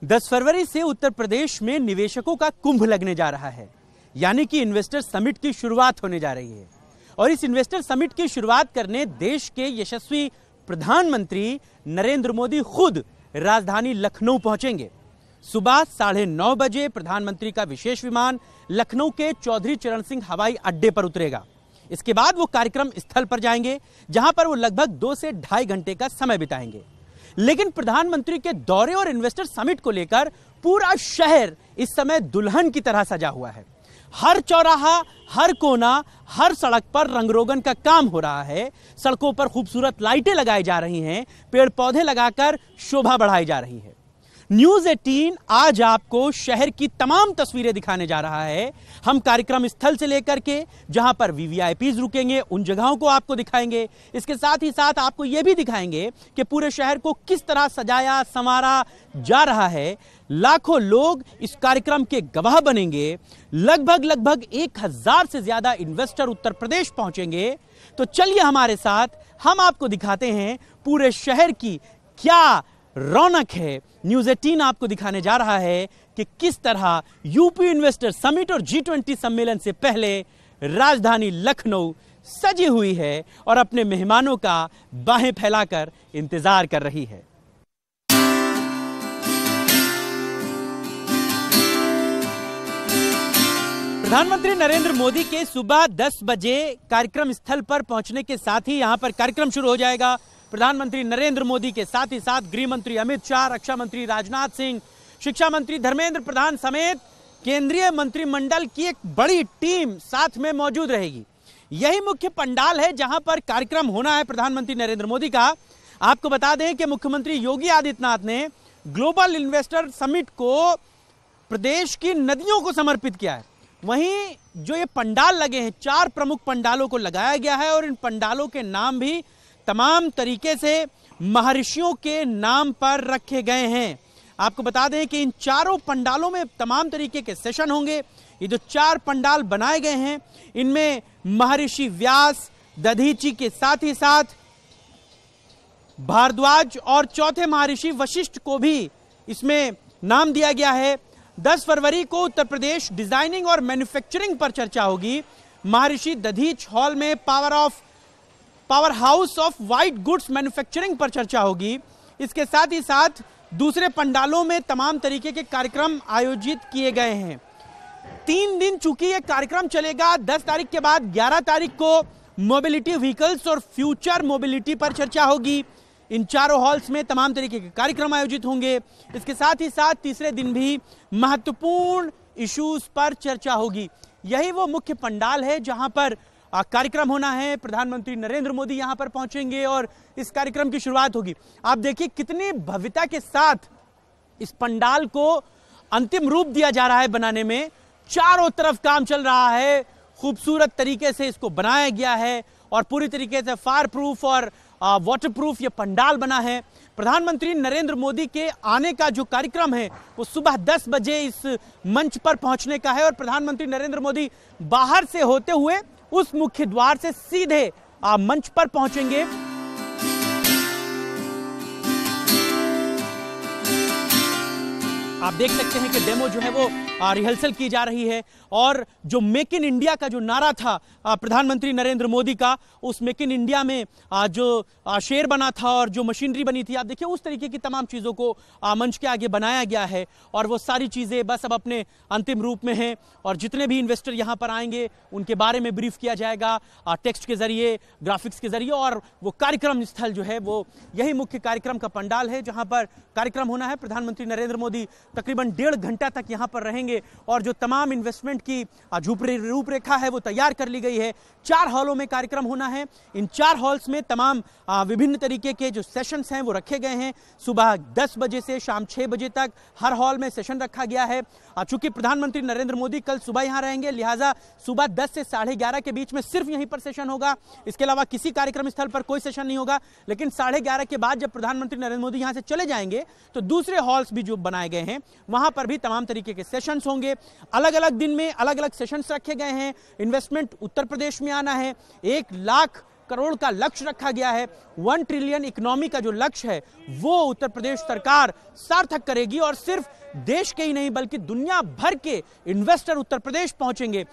10 फरवरी से उत्तर प्रदेश में निवेशकों का कुंभ लगने जा रहा है, यानी कि इन्वेस्टर समिट की शुरुआत होने जा रही है। और इस इन्वेस्टर समिट की शुरुआत करने देश के यशस्वी प्रधानमंत्री नरेंद्र मोदी खुद राजधानी लखनऊ पहुंचेंगे। सुबह 9:30 बजे प्रधानमंत्री का विशेष विमान लखनऊ के चौधरी चरण सिंह हवाई अड्डे पर उतरेगा। इसके बाद वो कार्यक्रम स्थल पर जाएंगे, जहां पर वो लगभग 2 से ढाई घंटे का समय बिताएंगे। लेकिन प्रधानमंत्री के दौरे और इन्वेस्टर समिट को लेकर पूरा शहर इस समय दुल्हन की तरह सजा हुआ है। हर चौराहा, हर कोना, हर सड़क पर रंगरोगन का काम हो रहा है। सड़कों पर खूबसूरत लाइटें लगाई जा रही हैं, पेड़ पौधे लगाकर शोभा बढ़ाई जा रही है। न्यूज़ 18 आज आपको शहर की तमाम तस्वीरें दिखाने जा रहा है। हम कार्यक्रम स्थल से लेकर के जहां पर वीवीआईपीज रुकेंगे, उन जगहों को आपको दिखाएंगे। इसके साथ ही साथ आपको यह भी दिखाएंगे कि पूरे शहर को किस तरह सजाया संवारा जा रहा है। लाखों लोग इस कार्यक्रम के गवाह बनेंगे। लगभग 1000 से ज्यादा इन्वेस्टर उत्तर प्रदेश पहुंचेंगे। तो चलिए हमारे साथ, हम आपको दिखाते हैं पूरे शहर की क्या रौनक है। न्यूज़ 18 आपको दिखाने जा रहा है कि किस तरह यूपी इन्वेस्टर समिट और G20 सम्मेलन से पहले राजधानी लखनऊ सजी हुई है और अपने मेहमानों का बाहें फैलाकर इंतजार कर रही है। प्रधानमंत्री नरेंद्र मोदी के सुबह 10 बजे कार्यक्रम स्थल पर पहुंचने के साथ ही यहां पर कार्यक्रम शुरू हो जाएगा। प्रधानमंत्री नरेंद्र मोदी के साथ ही साथ गृह मंत्री अमित शाह, रक्षा मंत्री राजनाथ सिंह, शिक्षा मंत्री धर्मेंद्र प्रधान समेत केंद्रीय मंत्रिमंडल की एक बड़ी टीम साथ में मौजूद रहेगी। यही मुख्य पंडाल है जहां पर कार्यक्रम होना है प्रधानमंत्री नरेंद्र मोदी का। आपको बता दें कि मुख्यमंत्री योगी आदित्यनाथ ने ग्लोबल इन्वेस्टर समिट को प्रदेश की नदियों को समर्पित किया है। वहीं जो ये पंडाल लगे हैं, 4 प्रमुख पंडालों को लगाया गया है और इन पंडालों के नाम भी तमाम तरीके से महर्षियों के नाम पर रखे गए हैं। आपको बता दें कि इन चारों पंडालों में तमाम तरीके के सेशन होंगे। ये जो 4 पंडाल बनाए गए हैं, इनमें महर्षि व्यास, दधीची के साथ ही साथ भारद्वाज और चौथे महर्षि वशिष्ठ को भी इसमें नाम दिया गया है। 10 फरवरी को उत्तर प्रदेश डिजाइनिंग और मैन्युफैक्चरिंग पर चर्चा होगी। महर्षि दधीच हॉल में power house of white goods manufacturing पर चर्चा होगी। इसके साथ ही साथ दूसरे पंडालों में तमाम तरीके के कार्यक्रम आयोजित किए गए हैं। 3 दिन चूंकि यह कार्यक्रम चलेगा, 10 तारीख के बाद 11 तारीख को मोबिलिटी व्हीकल्स और फ्यूचर मोबिलिटी पर चर्चा होगी। इन चारों हॉल्स में तमाम तरीके के कार्यक्रम आयोजित होंगे। इसके साथ ही साथ तीसरे दिन भी महत्वपूर्ण इश्यूज पर चर्चा होगी। यही वो मुख्य पंडाल है जहां पर कार्यक्रम होना है। प्रधानमंत्री नरेंद्र मोदी यहां पर पहुंचेंगे और इस कार्यक्रम की शुरुआत होगी। आप देखिए कितनी भव्यता के साथ इस पंडाल को अंतिम रूप दिया जा रहा है बनाने में। चारों तरफ काम चल रहा है, खूबसूरत तरीके से इसको बनाया गया है और पूरी तरीके से फायर प्रूफ और वाटर प्रूफ ये पंडाल बना है। प्रधानमंत्री नरेंद्र मोदी के आने का जो कार्यक्रम है वो सुबह 10 बजे इस मंच पर पहुंचने का है और प्रधानमंत्री नरेंद्र मोदी बाहर से होते हुए उस मुख्य द्वार से सीधे मंच पर पहुंचेंगे। आप देख सकते हैं कि डेमो जो है वो रिहर्सल की जा रही है और जो मेक इन इंडिया का जो नारा था प्रधानमंत्री नरेंद्र मोदी का, उस मेक इन इंडिया में जो शेर बना था और जो मशीनरी बनी थी, आप देखिए उस तरीके की तमाम चीज़ों को मंच के आगे बनाया गया है और वो सारी चीज़ें बस अब अपने अंतिम रूप में हैं और जितने भी इन्वेस्टर यहाँ पर आएंगे उनके बारे में ब्रीफ किया जाएगा टेक्स्ट के जरिए, ग्राफिक्स के जरिए। और वो कार्यक्रम स्थल जो है वो यही मुख्य कार्यक्रम का पंडाल है जहाँ पर कार्यक्रम होना है। प्रधानमंत्री नरेंद्र मोदी तकरीबन 1.5 घंटा तक यहां पर रहेंगे और जो तमाम इन्वेस्टमेंट की रूपरेखा है वो तैयार कर ली गई है। 4 हॉलों में कार्यक्रम होना है। इन 4 हॉल्स में तमाम विभिन्न तरीके के जो सेशंस हैं वो रखे गए हैं। सुबह 10 बजे से शाम 6 बजे तक हर हॉल में सेशन रखा गया है। चूंकि प्रधानमंत्री नरेंद्र मोदी कल सुबह यहां रहेंगे, लिहाजा सुबह 10 से 11:30 के बीच में सिर्फ यहीं पर सेशन होगा। इसके अलावा किसी कार्यक्रम स्थल पर कोई सेशन नहीं होगा। लेकिन 11:30 के बाद जब प्रधानमंत्री नरेंद्र मोदी यहां से चले जाएंगे तो दूसरे हॉल्स भी जो बनाए गए हैं वहां पर भी तमाम तरीके के सेशंस होंगे। अलग अलग दिन में अलग अलग सेशंस रखे गए हैं। इन्वेस्टमेंट उत्तर प्रदेश में आना है, 1 लाख करोड़ का लक्ष्य रखा गया है, 1 ट्रिलियन इकोनॉमी का जो लक्ष्य है वो उत्तर प्रदेश सरकार सार्थक करेगी और सिर्फ देश के ही नहीं बल्कि दुनिया भर के इन्वेस्टर उत्तर प्रदेश पहुंचेंगे।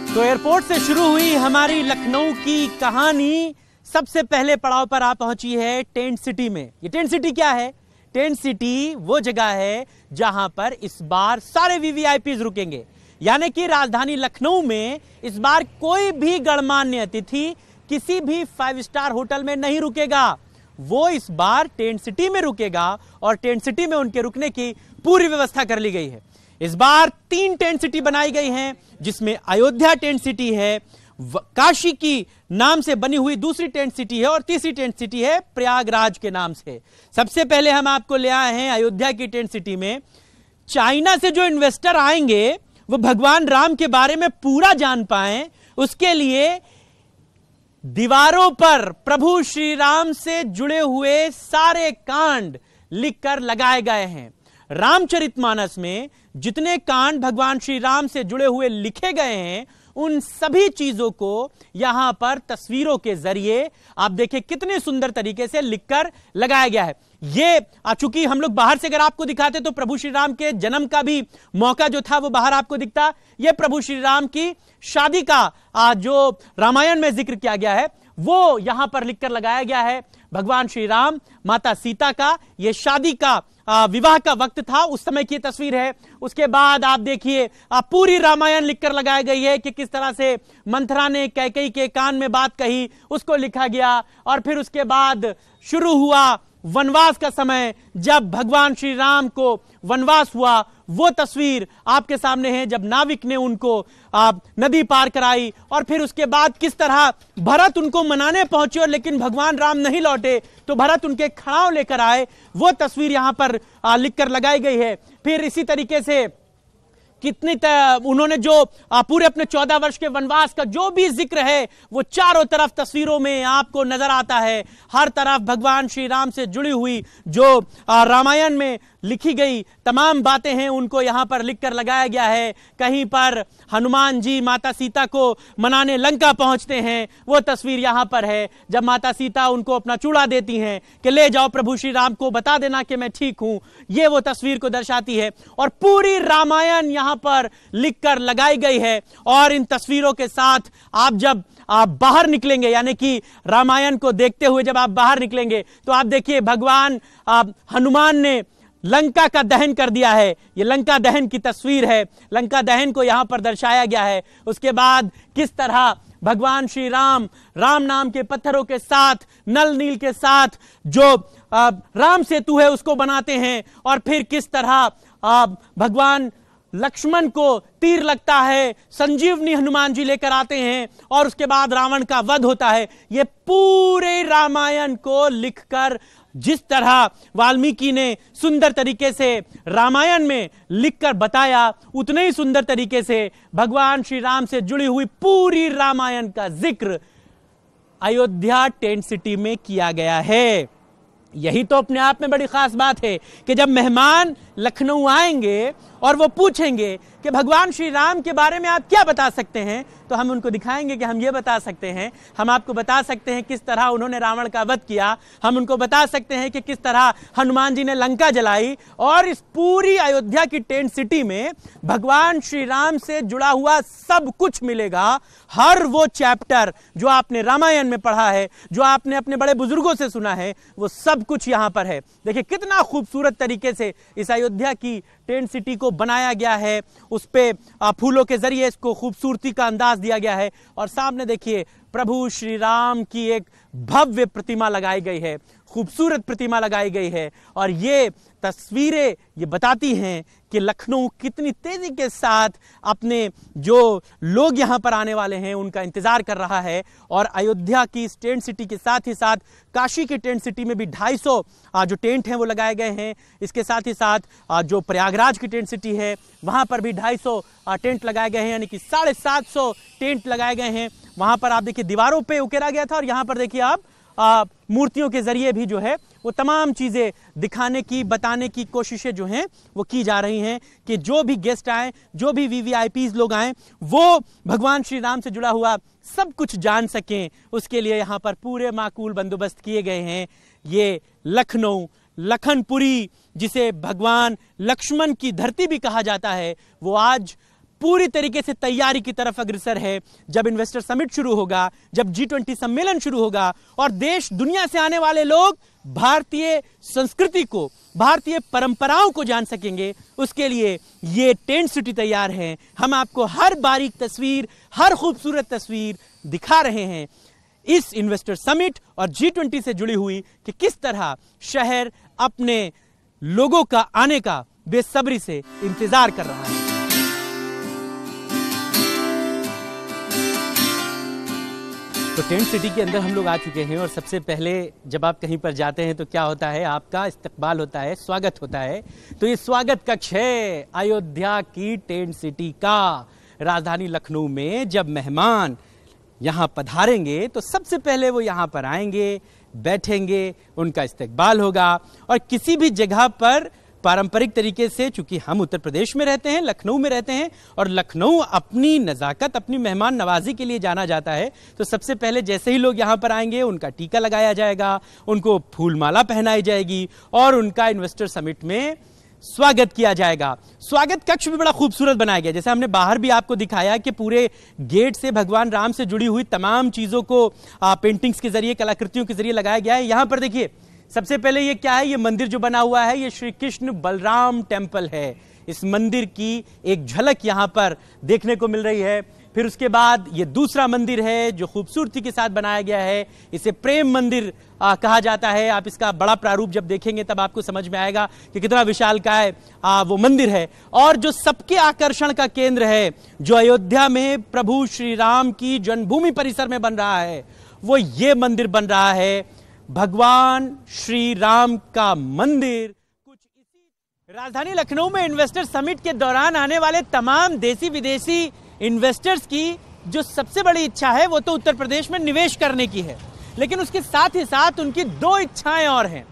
तो एयरपोर्ट से शुरू हुई हमारी लखनऊ की कहानी सबसे पहले पड़ाव पर आ पहुंची है टेंट सिटी में। ये टेंट सिटी क्या है? टेंट सिटी वो जगह है जहां पर इस बार सारे वीवीआईपीज रुकेंगे, यानी कि राजधानी लखनऊ में इस बार कोई भी गणमान्य अतिथि किसी भी 5 स्टार होटल में नहीं रुकेगा। वो इस बार टेंट सिटी में रुकेगा और टेंट सिटी में उनके रुकने की पूरी व्यवस्था कर ली गई है। इस बार 3 टेंट सिटी बनाई गई हैं, जिसमें अयोध्या टेंट सिटी है, काशी की नाम से बनी हुई दूसरी टेंट सिटी है और तीसरी टेंट सिटी है प्रयागराज के नाम से। सबसे पहले हम आपको ले आए हैं अयोध्या की टेंट सिटी में। चाइना से जो इन्वेस्टर आएंगे वो भगवान राम के बारे में पूरा जान पाएं, उसके लिए दीवारों पर प्रभु श्री राम से जुड़े हुए सारे कांड लिखकर लगाए गए हैं। रामचरितमानस में जितने कांड भगवान श्री राम से जुड़े हुए लिखे गए हैं उन सभी चीजों को यहां पर तस्वीरों के जरिए आप देखिए कितने सुंदर तरीके से लिखकर लगाया गया है। ये चूंकि हम लोग बाहर से अगर आपको दिखाते तो प्रभु श्री राम के जन्म का भी मौका जो था वो बाहर आपको दिखता। ये प्रभु श्री राम की शादी का जो रामायण में जिक्र किया गया है वो यहां पर लिखकर लगाया गया है। भगवान श्री राम माता सीता का ये शादी का विवाह का वक्त था, उस समय की तस्वीर है। उसके बाद आप देखिए पूरी रामायण लिखकर लगाई गई है कि किस तरह से मंथरा ने कैकेयी के कान में बात कही, उसको लिखा गया। और फिर उसके बाद शुरू हुआ वनवास का समय, जब भगवान श्री राम को वनवास हुआ वो तस्वीर आपके सामने है, जब नाविक ने उनको नदी पार कराई। और फिर उसके बाद किस तरह भरत उनको मनाने पहुंचे और लेकिन भगवान राम नहीं लौटे तो भरत उनके खड़ाव लेकर आए, वो तस्वीर यहां पर लिखकर लगाई गई है। फिर इसी तरीके से कितनी उन्होंने जो पूरे अपने 14 वर्ष के वनवास का जो भी जिक्र है वो चारों तरफ तस्वीरों में आपको नजर आता है। हर तरफ भगवान श्री राम से जुड़ी हुई जो रामायण में लिखी गई तमाम बातें हैं उनको यहां पर लिखकर लगाया गया है। कहीं पर हनुमान जी माता सीता को मनाने लंका पहुंचते हैं, वो तस्वीर यहां पर है। जब माता सीता उनको अपना चूड़ा देती हैं कि ले जाओ प्रभु श्री राम को बता देना कि मैं ठीक हूं, ये वो तस्वीर को दर्शाती है। और पूरी रामायण यहां पर लिखकर लगाई गई है। और इन तस्वीरों के साथ आप जब आप बाहर निकलेंगे, यानी कि रामायण को देखते हुए जब आप बाहर निकलेंगे तो आप देखिए भगवान हनुमान ने लंका का दहन कर दिया है। ये लंका दहन की तस्वीर है, लंका दहन को यहां पर दर्शाया गया है। उसके बाद किस तरह भगवान श्री राम राम नाम के पत्थरों के साथ नल नील के साथ जो राम सेतु है उसको बनाते हैं। और फिर किस तरह भगवान लक्ष्मण को तीर लगता है, संजीवनी हनुमान जी लेकर आते हैं और उसके बाद रावण का वध होता है। ये पूरे रामायण को लिखकर जिस तरह वाल्मीकि ने सुंदर तरीके से रामायण में लिखकर बताया, उतने ही सुंदर तरीके से भगवान श्री राम से जुड़ी हुई पूरी रामायण का जिक्र अयोध्या टेंट सिटी में किया गया है। यही तो अपने आप में बड़ी खास बात है कि जब मेहमान लखनऊ आएंगे और वो पूछेंगे कि भगवान श्री राम के बारे में आप क्या बता सकते हैं, तो हम उनको दिखाएंगे कि हम ये बता सकते हैं, हम आपको बता सकते हैं किस तरह उन्होंने रावण का वध किया, हम उनको बता सकते हैं कि किस तरह हनुमान जी ने लंका जलाई। और इस पूरी अयोध्या की टेंट सिटी में भगवान श्री राम से जुड़ा हुआ सब कुछ मिलेगा। हर वो चैप्टर जो आपने रामायण में पढ़ा है, जो आपने अपने बड़े बुजुर्गों से सुना है, वो सब कुछ यहां पर है। देखिए कितना खूबसूरत तरीके से इस अयोध्या की टेंट सिटी को बनाया गया है, उस पे फूलों के जरिए इसको खूबसूरती का अंदाज दिया गया है। और सामने देखिए प्रभु श्री राम की एक भव्य प्रतिमा लगाई गई है, खूबसूरत प्रतिमा लगाई गई है। और ये तस्वीरें ये बताती हैं कि लखनऊ कितनी तेजी के साथ अपने जो लोग यहां पर आने वाले हैं उनका इंतजार कर रहा है। और अयोध्या की इस टेंट सिटी के साथ ही साथ काशी की टेंट सिटी में भी 250 जो टेंट हैं वो लगाए गए हैं। इसके साथ ही साथ जो प्रयागराज की टेंट सिटी है वहां पर भी 250 टेंट लगाए गए हैं, यानी कि 750 टेंट लगाए गए हैं। वहां पर आप देखिए दीवारों पे उकेरा गया था और यहां पर देखिए आप मूर्तियों के जरिए भी जो है वो तमाम चीजें दिखाने की, बताने की कोशिशें जो हैं वो की जा रही हैं कि जो भी गेस्ट आए, जो भी वीवीआईपीज लोग आए, वो भगवान श्री राम से जुड़ा हुआ सब कुछ जान सकें। उसके लिए यहाँ पर पूरे माकूल बंदोबस्त किए गए हैं। ये लखनऊ, लखनपुरी, जिसे भगवान लक्ष्मण की धरती भी कहा जाता है, वो आज पूरी तरीके से तैयारी की तरफ अग्रसर है। जब इन्वेस्टर समिट शुरू होगा, जब G20 सम्मेलन शुरू होगा और देश दुनिया से आने वाले लोग भारतीय संस्कृति को, भारतीय परंपराओं को जान सकेंगे, उसके लिए ये टेंट सिटी तैयार है। हम आपको हर बारीक तस्वीर, हर खूबसूरत तस्वीर दिखा रहे हैं इस इन्वेस्टर समिट और G20 से जुड़ी हुई कि किस तरह शहर अपने लोगों का आने का बेसब्री से इंतजार कर रहा है। तो टेंट सिटी के अंदर हम लोग आ चुके हैं और सबसे पहले जब आप कहीं पर जाते हैं तो क्या होता है, आपका इस्तकबाल होता है, स्वागत होता है। तो ये स्वागत कक्ष है अयोध्या की टेंट सिटी का। राजधानी लखनऊ में जब मेहमान यहाँ पधारेंगे तो सबसे पहले वो यहाँ पर आएंगे, बैठेंगे, उनका इस्तकबाल होगा। और किसी भी जगह पर पारंपरिक तरीके से, चूंकि हम उत्तर प्रदेश में रहते हैं, लखनऊ में रहते हैं और लखनऊ अपनी नज़ाकत, अपनी मेहमान नवाजी के लिए जाना जाता है, तो सबसे पहले जैसे ही लोग यहाँ पर आएंगे उनका टीका लगाया जाएगा, उनको फूलमाला पहनाई जाएगी और उनका इन्वेस्टर समिट में स्वागत किया जाएगा। स्वागत कक्ष भी बड़ा खूबसूरत बनाया गया। जैसे हमने बाहर भी आपको दिखाया कि पूरे गेट से भगवान राम से जुड़ी हुई तमाम चीजों को पेंटिंग्स के जरिए, कलाकृतियों के जरिए लगाया गया है। यहां पर देखिए, सबसे पहले ये क्या है, ये मंदिर जो बना हुआ है ये श्री कृष्ण बलराम टेम्पल है। इस मंदिर की एक झलक यहां पर देखने को मिल रही है। फिर उसके बाद ये दूसरा मंदिर है जो खूबसूरती के साथ बनाया गया है। इसे प्रेम मंदिर कहा जाता है। आप इसका बड़ा प्रारूप जब देखेंगे तब आपको समझ में आएगा कि कितना विशालकाय वो मंदिर है। और जो सबके आकर्षण का केंद्र है, जो अयोध्या में प्रभु श्री राम की जन्मभूमि परिसर में बन रहा है, वो ये मंदिर बन रहा है, भगवान श्री राम का मंदिर। कुछ इसी राजधानी लखनऊ में इन्वेस्टर समिट के दौरान आने वाले तमाम देसी विदेशी इन्वेस्टर्स की जो सबसे बड़ी इच्छा है वो तो उत्तर प्रदेश में निवेश करने की है, लेकिन उसके साथ ही साथ उनकी दो इच्छाएं और हैं।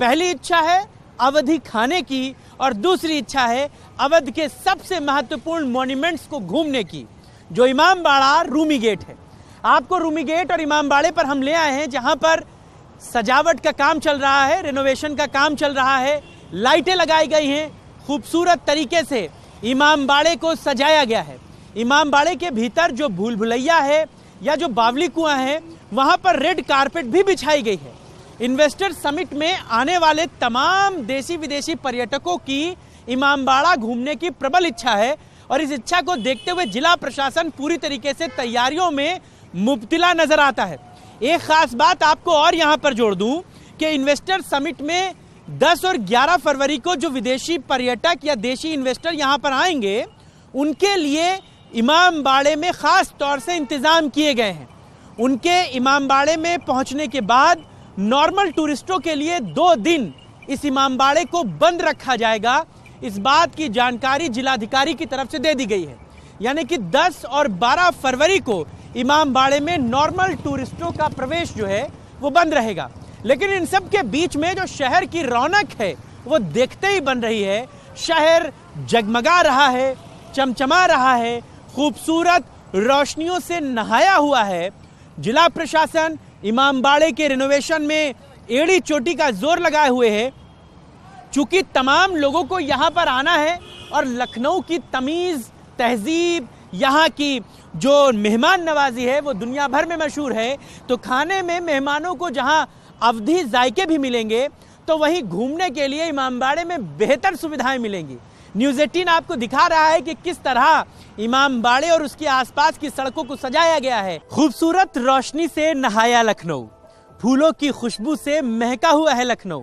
पहली इच्छा है अवधि खाने की और दूसरी इच्छा है अवध के सबसे महत्वपूर्ण मॉन्यूमेंट्स को घूमने की, जो इमामबाड़ा रूमी गेट है। आपको रूमी गेट और इमामबाड़े पर हम ले आए हैं, जहां पर सजावट का काम चल रहा है, रिनोवेशन का काम चल रहा है, लाइटें लगाई गई हैं, खूबसूरत तरीके से इमामबाड़े को सजाया गया है। इमामबाड़े के भीतर जो भूल भुलैया है या जो बावली कुआं है, वहां पर रेड कारपेट भी बिछाई गई है। इन्वेस्टर समिट में आने वाले तमाम देसी विदेशी पर्यटकों की इमामबाड़ा घूमने की प्रबल इच्छा है और इस इच्छा को देखते हुए जिला प्रशासन पूरी तरीके से तैयारियों में मुब्तिला नजर आता है। एक खास बात आपको और यहां पर जोड़ दूं कि इन्वेस्टर समिट में 10 और 11 फरवरी को जो विदेशी पर्यटक या देशी इन्वेस्टर यहां पर आएंगे, उनके लिए इमामबाड़े में खास तौर से इंतजाम किए गए हैं। उनके इमामबाड़े में पहुंचने के बाद नॉर्मल टूरिस्टों के लिए 2 दिन इस इमामबाड़े को बंद रखा जाएगा। इस बात की जानकारी जिलाधिकारी की तरफ से दे दी गई है, यानी कि 10 और 12 फरवरी को इमामबाड़े में नॉर्मल टूरिस्टों का प्रवेश जो है वो बंद रहेगा। लेकिन इन सब के बीच में जो शहर की रौनक है वो देखते ही बन रही है। शहर जगमगा रहा है, चमचमा रहा है, खूबसूरत रोशनियों से नहाया हुआ है। जिला प्रशासन इमामबाड़े के रिनोवेशन में एड़ी चोटी का जोर लगाए हुए है। चूंकि तमाम लोगों को यहाँ पर आना है और लखनऊ की तमीज, तहजीब, यहाँ की जो मेहमान नवाजी है वो दुनिया भर में मशहूर है, तो खाने में मेहमानों को जहाँ अवधि जायके भी मिलेंगे, तो वहीं घूमने के लिए इमामबाड़े में बेहतर सुविधाएं मिलेंगी। न्यूज़ 18 आपको दिखा रहा है कि किस तरह इमामबाड़े और उसके आसपास की सड़कों को सजाया गया है। खूबसूरत रोशनी से नहाया लखनऊ, फूलों की खुशबू से महका हुआ है लखनऊ।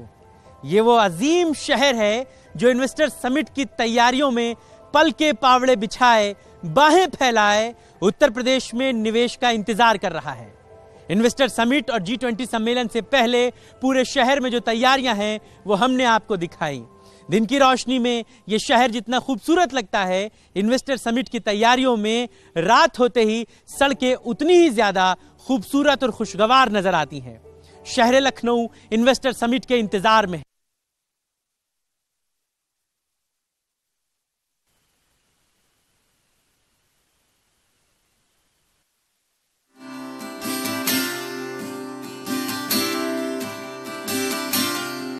ये वो अजीम शहर है जो इन्वेस्टर समिट की तैयारियों में पल के पावड़े बिछाए, बाहें फैलाए उत्तर प्रदेश में निवेश का इंतजार कर रहा है। इन्वेस्टर समिट और G20 सम्मेलन से पहले पूरे शहर में जो तैयारियां हैं वो हमने आपको दिखाई। दिन की रोशनी में ये शहर जितना खूबसूरत लगता है, इन्वेस्टर समिट की तैयारियों में रात होते ही सड़कें उतनी ही ज्यादा खूबसूरत और खुशगवार नजर आती हैं। शहर लखनऊ इन्वेस्टर समिट के इंतजार में है।